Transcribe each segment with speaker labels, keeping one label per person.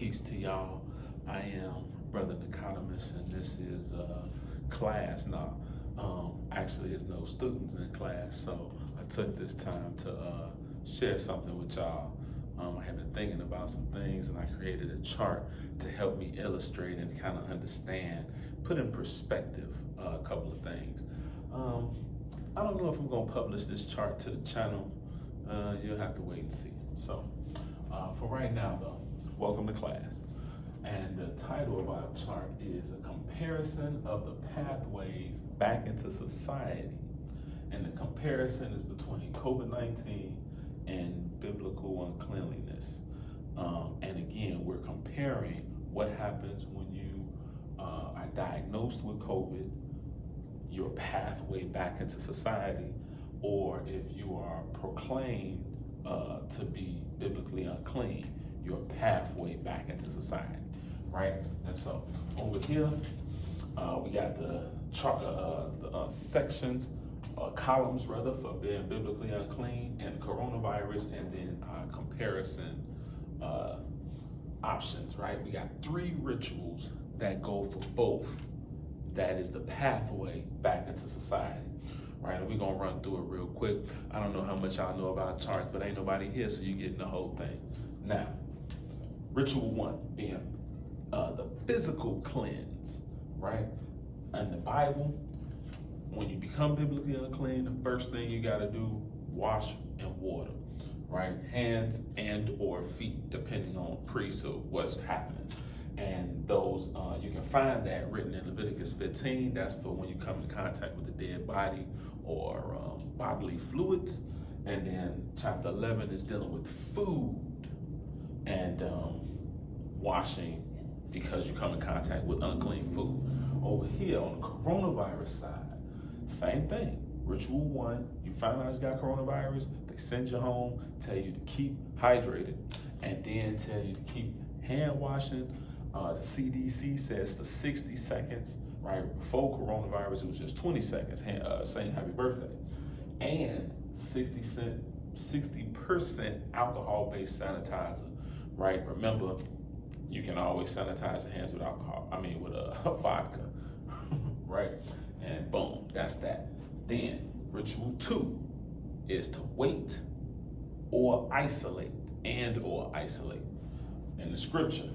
Speaker 1: Peace to y'all. I am Brother Nicodemus, and this is class now. Actually, there's no students in class, so I took this time to share something with y'all. I have been thinking about some things, and I created a chart to help me illustrate and kind of understand, put in perspective a couple of things. I don't know if I'm going to publish this chart to the channel. You'll have to wait and see. So, for right now, though, welcome to class. And the title of our chart is A Comparison of the Pathways Back into Society. And the comparison is between COVID-19 and biblical uncleanliness. And again, we're comparing what happens when you are diagnosed with COVID, your pathway back into society, or if you are proclaimed to be biblically unclean, your pathway back into society, right? And so over here, we got the chart, sections, columns rather, for being biblically unclean and coronavirus, and then comparison options, right? We got 3 rituals that go for both. That is the pathway back into society, right? And we're gonna run through it real quick. I don't know how much y'all know about charts, but ain't nobody here, so you getting the whole thing. Now, ritual 1 being the physical cleanse, right? In the Bible, when you become biblically unclean, the first thing you gotta do, wash in water, right? Hands and or feet, depending on priest or what's happening. And those, you can find that written in Leviticus 15. That's for when you come in contact with the dead body or bodily fluids. And then chapter 11 is dealing with food and washing because you come in contact with unclean food. Over here on the coronavirus side, same thing. Ritual 1, you find out you got coronavirus, they send you home, tell you to keep hydrated, and then tell you to keep hand washing. The CDC says for 60 seconds, right? Before coronavirus, it was just 20 seconds, saying happy birthday. And 60% alcohol-based sanitizer, right? Remember, you can always sanitize your hands with with vodka, right? And boom, that's that. Then ritual 2 is to wait or isolate, In the scripture,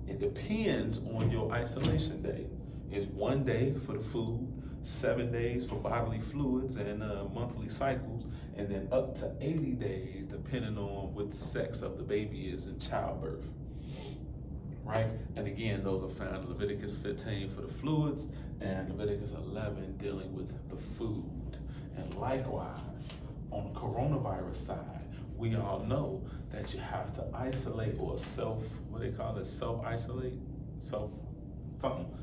Speaker 1: it depends on your isolation day. It's 1 day for the food, 7 days for bodily fluids and monthly cycles, and then up to 80 days depending on what the sex of the baby is in childbirth, right? And again, those are found in Leviticus 15 for the fluids and Leviticus 11 dealing with the food. And likewise, on the coronavirus side, we all know that you have to isolate or self-isolate, something.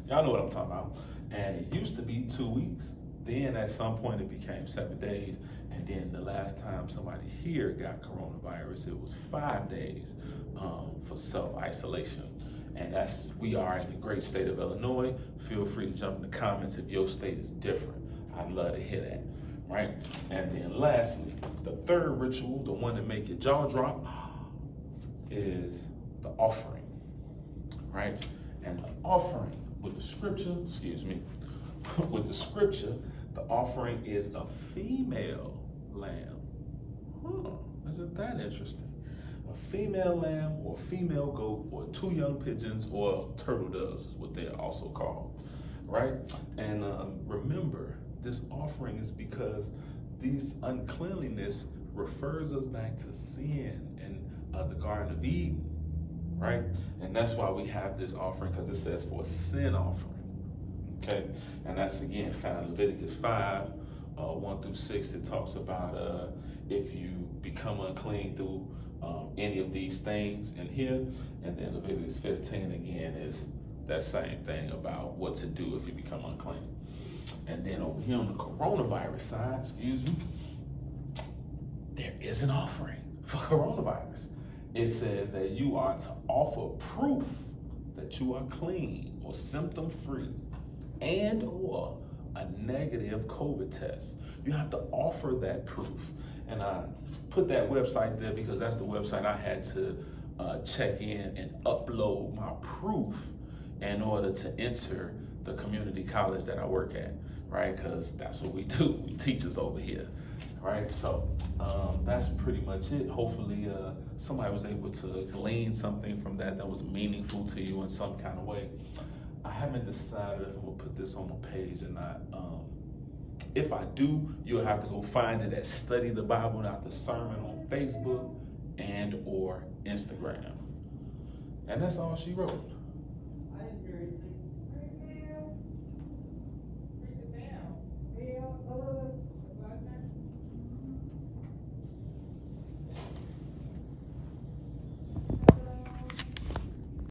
Speaker 1: Y'all know what I'm talking about. And it used to be 2 weeks. Then at some point it became 7 days. And then the last time somebody here got coronavirus, it was 5 days for self-isolation. And we are in the great state of Illinois. Feel free to jump in the comments if your state is different. I'd love to hear that. Right? And then lastly, the 3rd ritual, the one that make your jaw drop, is the offering, right? And the offering with the scripture, the offering is a female lamb. Isn't that interesting? A female lamb or female goat or 2 young pigeons or turtle doves is what they're also called, right? And remember, this offering is because these uncleanliness refers us back to sin in the Garden of Eden, right? And that's why we have this offering, because it says for a sin offering, okay? And that's again found in Leviticus 5, 1 through 6. It talks about if you become unclean through any of these things in here. And then Leviticus 15 again is that same thing about what to do if you become unclean. And then over here on the coronavirus side, there is an offering for coronavirus. It says that you are to offer proof that you are clean or symptom-free and or a negative COVID test. You have to offer that proof. And I put that website there because that's the website I had to check in and upload my proof in order to enter the community college that I work at, right? Because that's what we do. We teachers over here, right? So that's pretty much it. Hopefully somebody was able to glean something from that was meaningful to you in some kind of way. I haven't decided if I'm gonna put this on my page or not. If I do, you'll have to go find it at Study the Bible, Not the Sermon, on Facebook and or Instagram. And that's all she wrote.